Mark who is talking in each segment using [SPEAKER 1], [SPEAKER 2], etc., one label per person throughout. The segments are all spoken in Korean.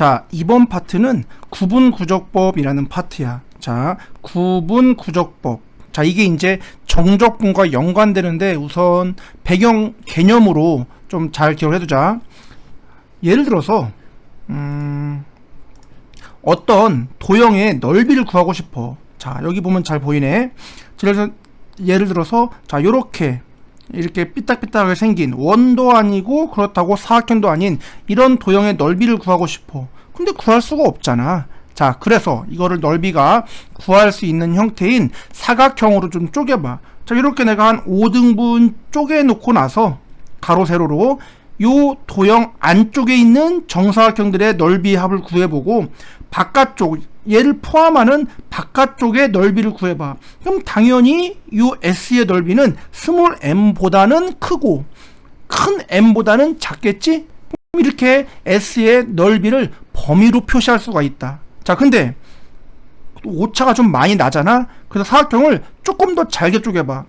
[SPEAKER 1] 자, 이번 파트는 구분구적법이라는 파트야. 자, 구분구적법. 자, 이게 이제 정적분과 연관되는데 우선 배경 개념으로 좀 잘 기억을 해두자. 예를 들어서 어떤 도형의 넓이를 구하고 싶어. 자, 여기 보면 잘 보이네. 예를 들어서 자, 요렇게 이렇게 삐딱삐딱하게 생긴 원도 아니고 그렇다고 사각형도 아닌 이런 도형의 넓이를 구하고 싶어. 근데 구할 수가 없잖아. 자, 그래서 이거를 넓이가 구할 수 있는 형태인 사각형으로 좀 쪼개봐. 자, 이렇게 내가 한 5등분 쪼개놓고 나서 가로 세로로 요 도형 안쪽에 있는 정사각형들의 넓이의 합을 구해보고 바깥쪽, 얘를 포함하는 바깥쪽의 넓이를 구해봐. 그럼 당연히 요 S의 넓이는 스몰 m보다는 크고 큰 m보다는 작겠지? 이렇게 S의 넓이를 범위로 표시할 수가 있다. 자, 근데 오차가 좀 많이 나잖아. 그래서 사각형을 조금 더 잘게 쪼개봐.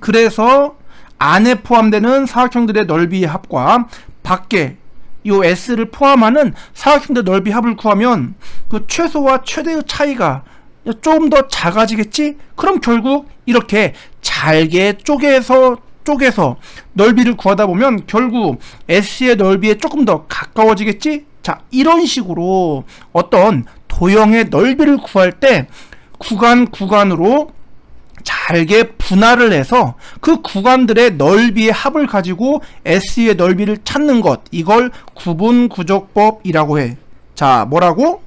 [SPEAKER 1] 그래서 안에 포함되는 사각형들의 넓이의 합과 밖에 요 S를 포함하는 사각형들의 넓이 합을 구하면 그 최소와 최대의 차이가 좀 더 작아지겠지? 그럼 결국 이렇게 잘게 쪼개서 넓이를 구하다 보면 결국 S의 넓이에 조금 더 가까워지겠지? 자, 이런 식으로 어떤 도형의 넓이를 구할 때 구간으로 잘게 분할을 해서 그 구간들의 넓이의 합을 가지고 S의 넓이를 찾는 것, 이걸 구분구적법이라고 해. 자, 뭐라고?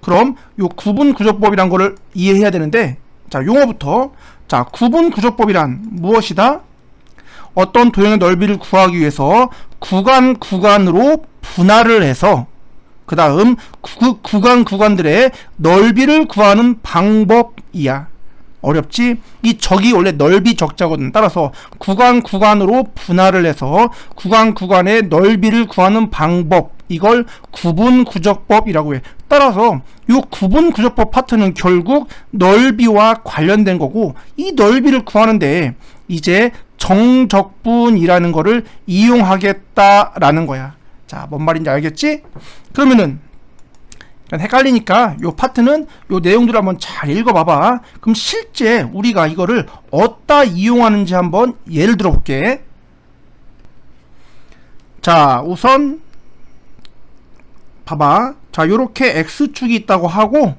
[SPEAKER 1] 그럼 요 구분구적법이란 거를 이해해야 되는데, 자, 용어부터. 자, 구분구적법이란 무엇이다? 어떤 도형의 넓이를 구하기 위해서 구간으로 분할을 해서 그 다음 그 구간들의 넓이를 구하는 방법이야. 어렵지? 이 적이 원래 넓이 적자거든. 따라서 구간으로 분할을 해서 구간의 넓이를 구하는 방법, 이걸 구분구적법이라고 해. 따라서 이 구분구적법 파트는 결국 넓이와 관련된 거고, 이 넓이를 구하는데 이제 정적분이라는 거를 이용하겠다라는 거야. 자, 뭔 말인지 알겠지? 그러면은 헷갈리니까 요 파트는 요 내용들을 한번 잘 읽어봐봐. 그럼 실제 우리가 이거를 어디다 이용하는지 한번 예를 들어볼게. 자, 우선 봐봐. 자, 요렇게 x축이 있다고 하고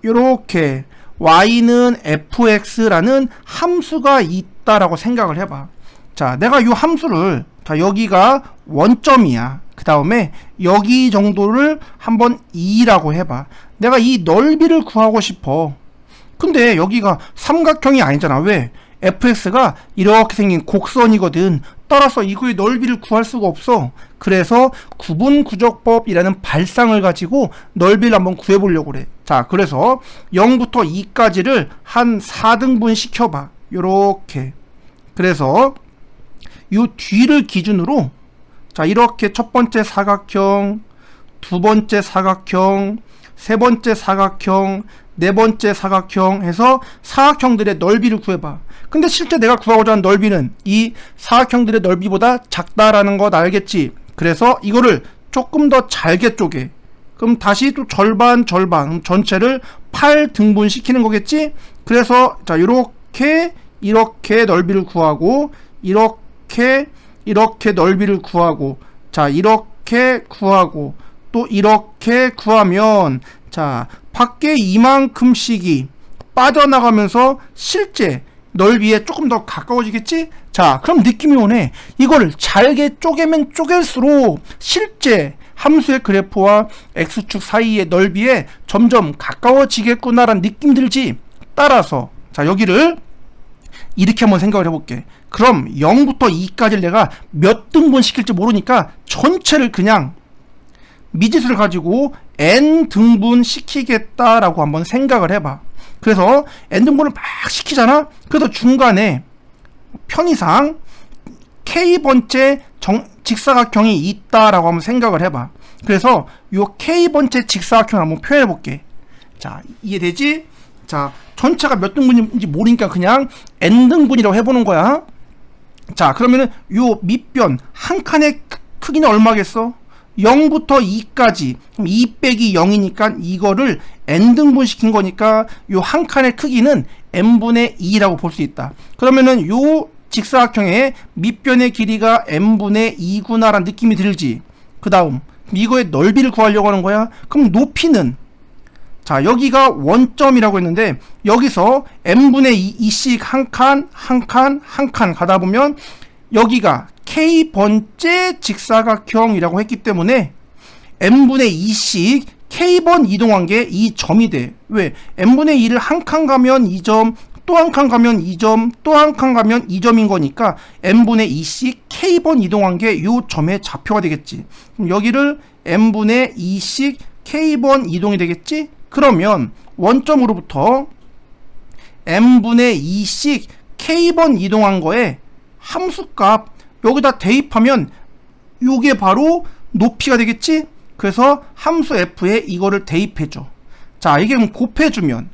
[SPEAKER 1] 요렇게 y는 fx라는 함수가 있다라고 생각을 해봐. 자, 내가 요 함수를, 자, 여기가 원점이야. 그 다음에 여기 정도를 한번 2라고 해봐. 내가 이 넓이를 구하고 싶어. 근데 여기가 삼각형이 아니잖아. 왜? fx가 이렇게 생긴 곡선이거든. 따라서 이거의 넓이를 구할 수가 없어. 그래서 구분구적법이라는 발상을 가지고 넓이를 한번 구해보려고 그래. 자, 그래서 0부터 2까지를 한 4등분 시켜봐. 요렇게. 그래서 요 뒤를 기준으로, 자, 이렇게 첫 번째 사각형, 두 번째 사각형, 세 번째 사각형, 네 번째 사각형 해서 사각형들의 넓이를 구해봐. 근데 실제 내가 구하고자 하는 넓이는 이 사각형들의 넓이보다 작다라는 것 알겠지? 그래서 이거를 조금 더 잘게 쪼개. 그럼 다시 또 절반 전체를 8등분 시키는 거겠지? 그래서 자, 이렇게 넓이를 구하고, 이렇게 넓이를 구하고, 자, 이렇게 구하고, 또 이렇게 구하면, 자, 밖에 이만큼씩이 빠져나가면서 실제 넓이에 조금 더 가까워지겠지? 자, 그럼 느낌이 오네. 이거를 잘게 쪼개면 쪼갤수록 실제 함수의 그래프와 x축 사이의 넓이에 점점 가까워지겠구나라는 느낌 들지? 따라서 자, 여기를 이렇게 한번 생각을 해볼게. 그럼 0부터 2까지를 내가 몇 등분 시킬지 모르니까 전체를 그냥 미지수를 가지고 n 등분 시키겠다라고 한번 생각을 해봐. 그래서 n 등분을 막 시키잖아. 그래서 중간에 편의상 k번째 직사각형이 있다라고 한번 생각을 해봐. 그래서 요 k번째 직사각형을 한번 표현해 볼게. 자, 이해되지? 자, 전체가 몇 등분인지 모르니까 그냥 n 등분이라고 해보는 거야. 자, 그러면은 요 밑변 한 칸의 크기는 얼마겠어? 0부터 2까지 2 빼기 0이니까 이거를 n등분 시킨 거니까 요 한 칸의 크기는 n분의 2라고 볼 수 있다. 그러면은 요 직사각형의 밑변의 길이가 n분의 2구나 라는 느낌이 들지. 그 다음 이거의 넓이를 구하려고 하는 거야. 그럼 높이는, 자 여기가 원점이라고 했는데 여기서 n분의 2씩 한 칸 한 칸 한 칸 가다 보면 여기가 k번째 직사각형이라고 했기 때문에 n분의 2씩 k번 이동한 게 이 점이 돼. 왜? n분의 2를 한 칸 가면 2점, 또 한 칸 가면 2점, 또 한 칸 가면 2점인 거니까 n분의 2씩 k번 이동한 게 이 점의 좌표가 되겠지. 그럼 여기를 n분의 2씩 k번 이동이 되겠지? 그러면 원점으로부터 n분의 2씩 k번 이동한 거에 함수값 여기다 대입하면 요게 바로 높이가 되겠지? 그래서 함수 f에 이거를 대입해줘. 자, 이게 곱해주면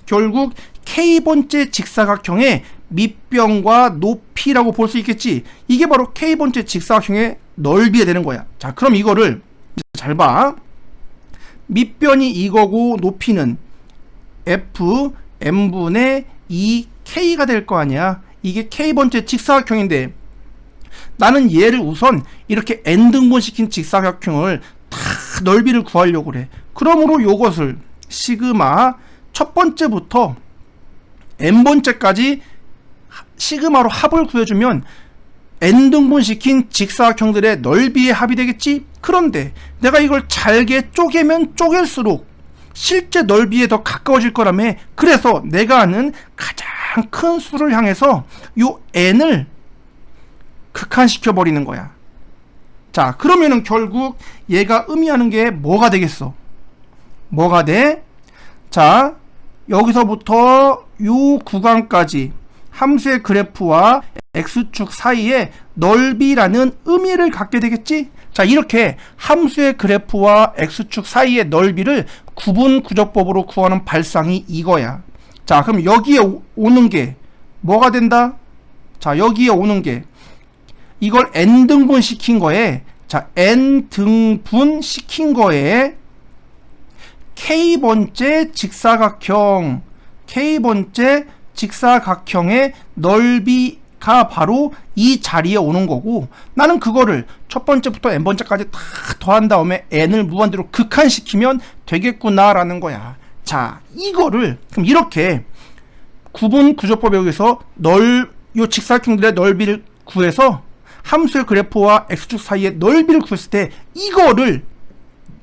[SPEAKER 1] 결국 k번째 직사각형의 밑변과 높이라고 볼 수 있겠지? 이게 바로 k번째 직사각형의 넓이가 되는 거야. 자, 그럼 이거를 잘 봐. 밑변이 이거고 높이는 f n분의 2k가 될 거 아니야. 이게 k번째 직사각형인데 나는 얘를 우선 이렇게 n등분 시킨 직사각형을 다 넓이를 구하려고 그래. 그러므로 요것을 시그마 첫 번째부터 n번째까지 시그마로 합을 구해주면 n등분 시킨 직사각형들의 넓이의 합이 되겠지? 그런데 내가 이걸 잘게 쪼개면 쪼갤수록 실제 넓이에 더 가까워질 거라며. 그래서 내가 아는 가장 큰 수를 향해서 요 n을 극한시켜 버리는 거야. 자, 그러면은 결국 얘가 의미하는 게 뭐가 되겠어? 뭐가 돼? 자, 여기서부터 요 구간까지 함수의 그래프와 x축 사이에 넓이라는 의미를 갖게 되겠지? 자, 이렇게 함수의 그래프와 x축 사이의 넓이를 구분구조법으로 구하는 발상이 이거야. 자, 그럼 여기에 오는 게 뭐가 된다? 자, 여기에 오는 게 이걸 n등분 시킨 거에, 자, n등분 시킨 거에 k번째 직사각형, k번째 직사각형의 넓이가 바로 이 자리에 오는 거고, 나는 그거를 첫 번째부터 n번째까지 다 더한 다음에 n을 무한대로 극한시키면 되겠구나 라는 거야. 자, 이거를 그럼 이렇게 구분구조법에 의해서 요 직사각형들의 넓이를 구해서 함수의 그래프와 x축 사이의 넓이를 구했을 때 이거를,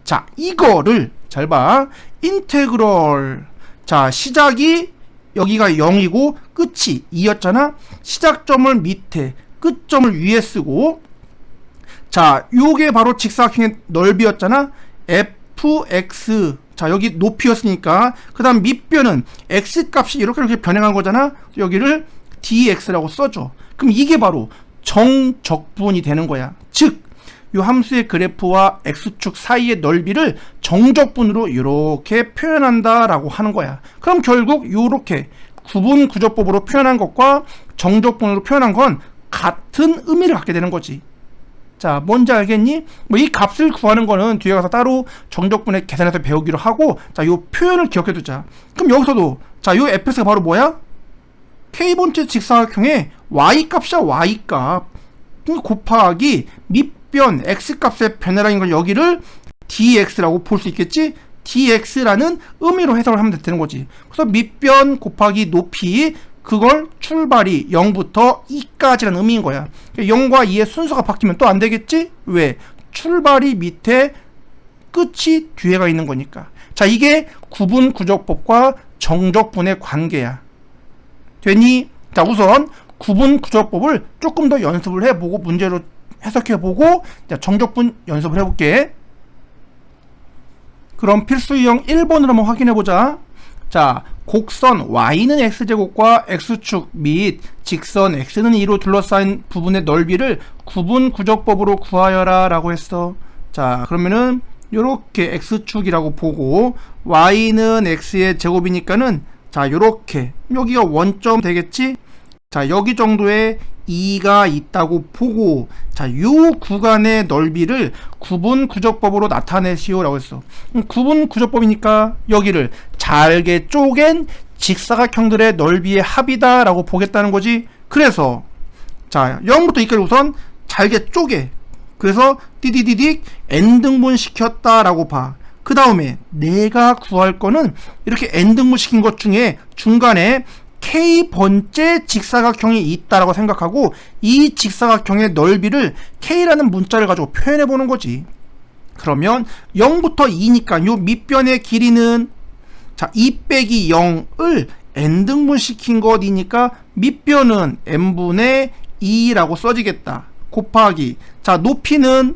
[SPEAKER 1] 자, 이거를 잘 봐. 인테그럴, 자, 시작이 여기가 0이고 끝이 2였잖아. 시작점을 밑에, 끝점을 위에 쓰고, 자, 요게 바로 직사각형의 넓이였잖아. fx, 자, 여기 높이였으니까 그 다음 밑변은 x값이 이렇게 변형한 거잖아. 여기를 dx라고 써줘. 그럼 이게 바로 정적분이 되는 거야. 즉, 요 함수의 그래프와 x축 사이의 넓이를 정적분으로 이렇게 표현한다 라고 하는 거야. 그럼 결국 요렇게 구분구조법으로 표현한 것과 정적분으로 표현한 건 같은 의미를 갖게 되는 거지. 자, 뭔지 알겠니? 뭐 이 값을 구하는 거는 뒤에 가서 따로 정적분의 계산해서 배우기로 하고, 자, 요 표현을 기억해 두자. 그럼 여기서도, 자, 요 fx가 바로 뭐야? k번째 직사각형의 y값이야, y값. 곱하기 밑변 x값의 변화라는 걸 여기를 dx라고 볼 수 있겠지? dx라는 의미로 해석을 하면 되는 거지. 그래서 밑변 곱하기 높이, 그걸 출발이 0부터 2까지라는 의미인 거야. 0과 2의 순서가 바뀌면 또 안 되겠지? 왜? 출발이 밑에, 끝이 뒤에가 있는 거니까. 자, 이게 구분구조법과 정적분의 관계야. 되니? 자, 우선 구분구조법을 조금 더 연습을 해보고 문제로 해석해보고, 자, 정적분 연습을 해볼게. 그럼 필수 유형 1번으로 한번 확인해보자. 자, 곡선 y는 x제곱과 x축 및 직선 x는 2로 둘러싸인 부분의 넓이를 구분구조법으로 구하여라 라고 했어. 자, 그러면은 요렇게 x축이라고 보고 y는 x의 제곱이니까는, 자, 요렇게 여기가 원점 되겠지? 자, 여기 정도의 2가 있다고 보고, 자, 요 구간의 넓이를 구분구조법으로 나타내시오 라고 했어. 구분구조법이니까 여기를 잘게 쪼갠 직사각형들의 넓이의 합이다 라고 보겠다는 거지. 그래서 자, 0부터 2까지 우선 잘게 쪼개. 그래서 띠디디딕 n등분 시켰다 라고 봐. 그 다음에 내가 구할 거는 이렇게 n등분 시킨 것 중에 중간에 k번째 직사각형이 있다라고 생각하고, 이 직사각형의 넓이를 k라는 문자를 가지고 표현해 보는 거지. 그러면 0부터 2니까 요 밑변의 길이는, 자, 2 빼기 0을 n등분 시킨 것이니까 밑변은 n분의 2라고 써지겠다. 곱하기, 자, 높이는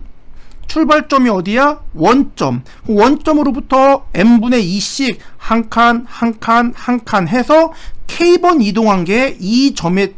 [SPEAKER 1] 출발점이 어디야? 원점. 원점으로부터 n분의 2씩 한 칸, 한 칸, 한 칸 해서 k번 이동한 게 이 점에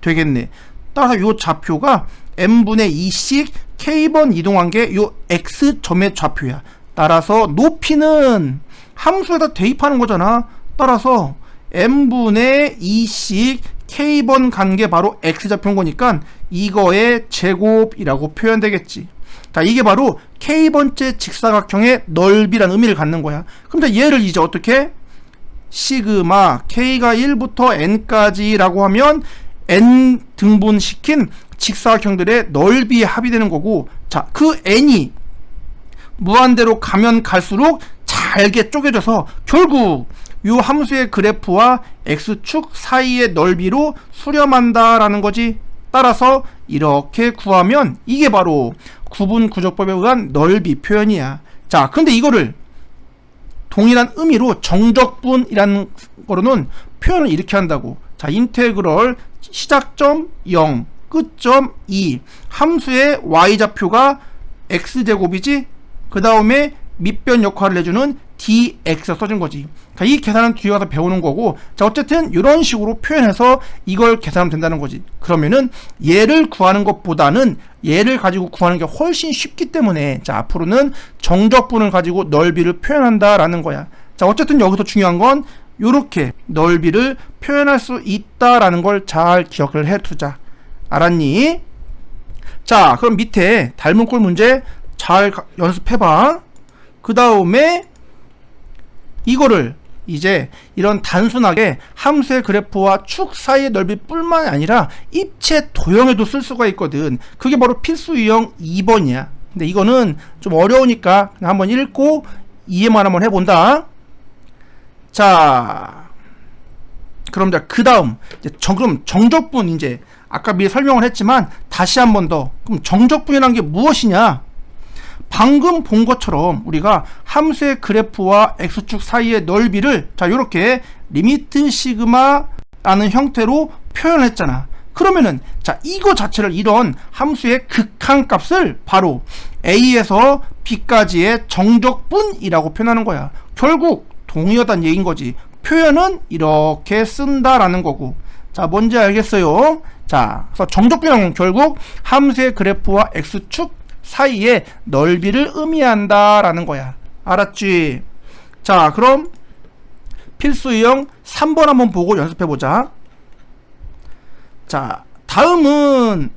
[SPEAKER 1] 되겠네. 따라서 요 좌표가 n분의 2씩 k번 이동한 게 요 x점의 좌표야. 따라서 높이는 함수에다 대입하는 거잖아. 따라서 n분의 2씩 k번 간 게 바로 x좌표인 거니까 이거의 제곱이라고 표현되겠지. 자, 이게 바로 k번째 직사각형의 넓이라는 의미를 갖는 거야. 그럼 얘를 이제 어떻게? 시그마 k가 1부터 n까지 라고 하면 n 등분 시킨 직사각형들의 넓이의 합이 되는 거고, 자, 그 n이 무한대로 가면 갈수록 잘게 쪼개져서 결국 요 함수의 그래프와 x축 사이의 넓이로 수렴한다 라는 거지. 따라서 이렇게 구하면 이게 바로 구분구조법에 의한 넓이 표현이야. 자, 근데 이거를 동일한 의미로 정적분이라는 거로는 표현을 이렇게 한다고. 자, 인테그럴 시작점 0, 끝점 2, 함수의 y좌표가 x제곱이지, 그 다음에 밑변 역할을 해주는 dx가 써진 거지. 그러니까 이 계산은 뒤에 가서 배우는 거고, 자, 어쨌든 이런 식으로 표현해서 이걸 계산하면 된다는 거지. 그러면은 얘를 구하는 것보다는 얘를 가지고 구하는 게 훨씬 쉽기 때문에, 자, 앞으로는 정적분을 가지고 넓이를 표현한다라는 거야. 자, 어쨌든 여기서 중요한 건 요렇게 넓이를 표현할 수 있다라는 걸 잘 기억을 해두자. 알았니? 자, 그럼 밑에 닮은 꼴 문제 잘 연습해봐. 그 다음에 이거를 이제 이런 단순하게 함수의 그래프와 축 사이의 넓이 뿐만 아니라 입체 도형에도 쓸 수가 있거든. 그게 바로 필수 유형 2번이야. 근데 이거는 좀 어려우니까 그냥 한번 읽고 이해만 한번 해본다. 자, 그럼 그 다음 그럼 정적분, 이제 아까 미리 설명을 했지만 다시 한번 더. 그럼 정적분이라는 게 무엇이냐? 방금 본 것처럼 우리가 함수의 그래프와 x축 사이의 넓이를, 자, 요렇게 리미트 시그마라는 형태로 표현했잖아. 그러면은, 자, 이거 자체를, 이런 함수의 극한값을 바로 a에서 b까지의 정적분이라고 표현하는 거야. 결국 동의어단 얘기인 거지. 표현은 이렇게 쓴다라는 거고. 자, 뭔지 알겠어요? 자, 그래서 정적분이라는 건 결국 함수의 그래프와 x축 사이의 넓이를 의미한다라는 거야. 알았지? 자, 그럼 필수 유형 3번 한번 보고 연습해보자. 자, 다음은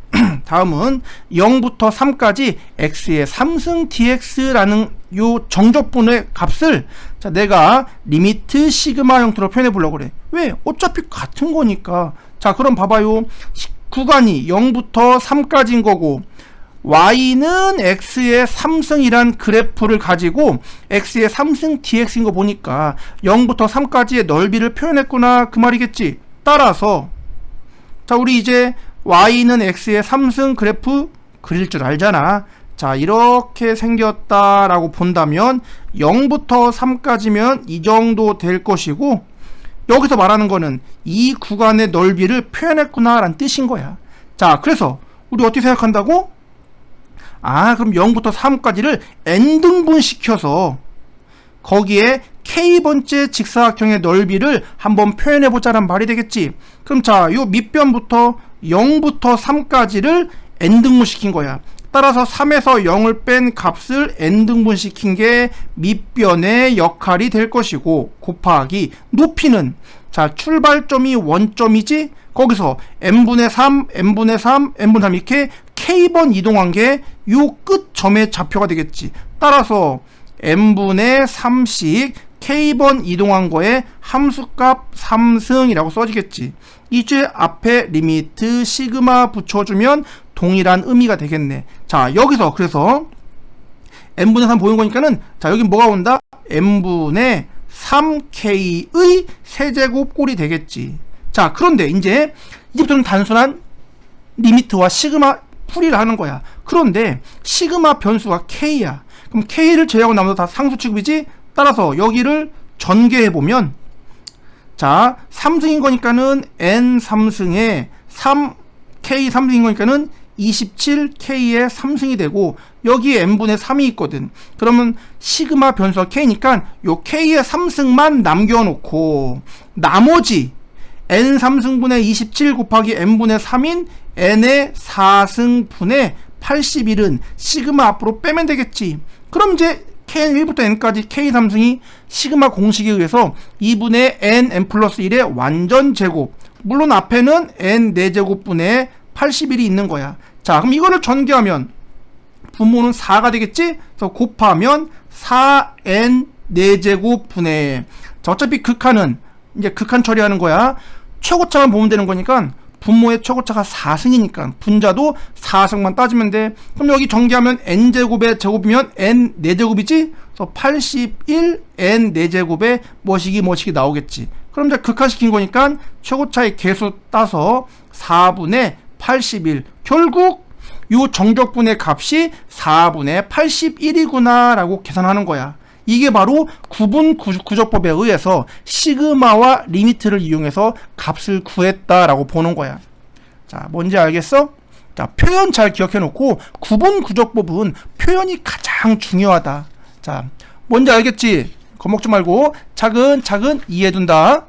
[SPEAKER 1] 0부터 3까지 x의 3승 dx라는 요 정적분의 값을, 자, 내가 리미트 시그마 형태로 표현해 보려고 그래. 왜? 어차피 같은 거니까. 자, 그럼 봐봐요. 구간이 0부터 3까지인 거고, y는 x의 3승이란 그래프를 가지고 x의 3승 dx인 거 보니까 0부터 3까지의 넓이를 표현했구나, 그 말이겠지. 따라서, 자, 우리 이제 y는 x의 3승 그래프 그릴 줄 알잖아. 자, 이렇게 생겼다라고 본다면 0부터 3까지면 이 정도 될 것이고, 여기서 말하는 거는 이 구간의 넓이를 표현했구나 라는 뜻인 거야. 자, 그래서 우리 어떻게 생각한다고? 아, 그럼 0부터 3까지를 n등분 시켜서 거기에 k번째 직사각형의 넓이를 한번 표현해보자란 말이 되겠지. 그럼 자, 요 밑변부터 0부터 3까지를 n등분 시킨 거야. 따라서 3에서 0을 뺀 값을 n등분 시킨 게 밑변의 역할이 될 것이고, 곱하기 높이는, 자, 출발점이 원점이지, 거기서 n분의 3, n분의 3, n분의 3 이렇게 k번 이동한 게 요 끝점의 좌표가 되겠지. 따라서 n분의 3씩 k번 이동한 거에 함수값 3승이라고 써지겠지. 이제 앞에 리미트 시그마 붙여주면 동일한 의미가 되겠네. 자, 여기서 그래서 n분의 3 보인 거니까는 자, 여기 뭐가 온다? n분의 3k의 세제곱 꼴이 되겠지. 자, 그런데 이제부터는 단순한 리미트와 시그마 풀이를 하는 거야. 그런데 시그마 변수가 k야. 그럼 k를 제외하고 나머지 다 상수 취급이지? 따라서 여기를 전개해보면 자, 3승인 거니까는 n 3승에 3k 3승인 거니까는 27k의 3승이 되고 여기에 n분의 3이 있거든. 그러면 시그마 변수가 k니까 요 k의 3승만 남겨놓고 나머지 n 3승분의 27 곱하기 n분의 3인 n의 4승분의 81은 시그마 앞으로 빼면 되겠지. 그럼 이제 k는 1부터 n까지 k 3승이 시그마 공식에 의해서 2분의 n 플러스 1의 완전 제곱, 물론 앞에는 n 4제곱분의 81이 있는 거야. 자, 그럼 이거를 전개하면 분모는 4가 되겠지? 그래서 곱하면 4n 4제곱분의 자, 어차피 극한은 이제 극한 처리하는 거야. 최고차만 보면 되는 거니까 분모의 최고차가 4승이니까 분자도 4승만 따지면 돼. 그럼 여기 전개하면 n제곱의 제곱이면 n 4제곱이지? 그래서 81 n 4제곱의 뭐시기 나오겠지. 그럼 이제 극한시킨 거니까 최고차의 개수 따서 4분의 81. 결국 요 정적분의 값이 4분의 81이구나 라고 계산하는 거야. 이게 바로 구분 구조법에 의해서 시그마와 리미트를 이용해서 값을 구했다라고 보는 거야. 자, 뭔지 알겠어? 자, 표현 잘 기억해 놓고 구분 구조법은 표현이 가장 중요하다. 자, 뭔지 알겠지? 겁먹지 말고 차근차근 이해해둔다.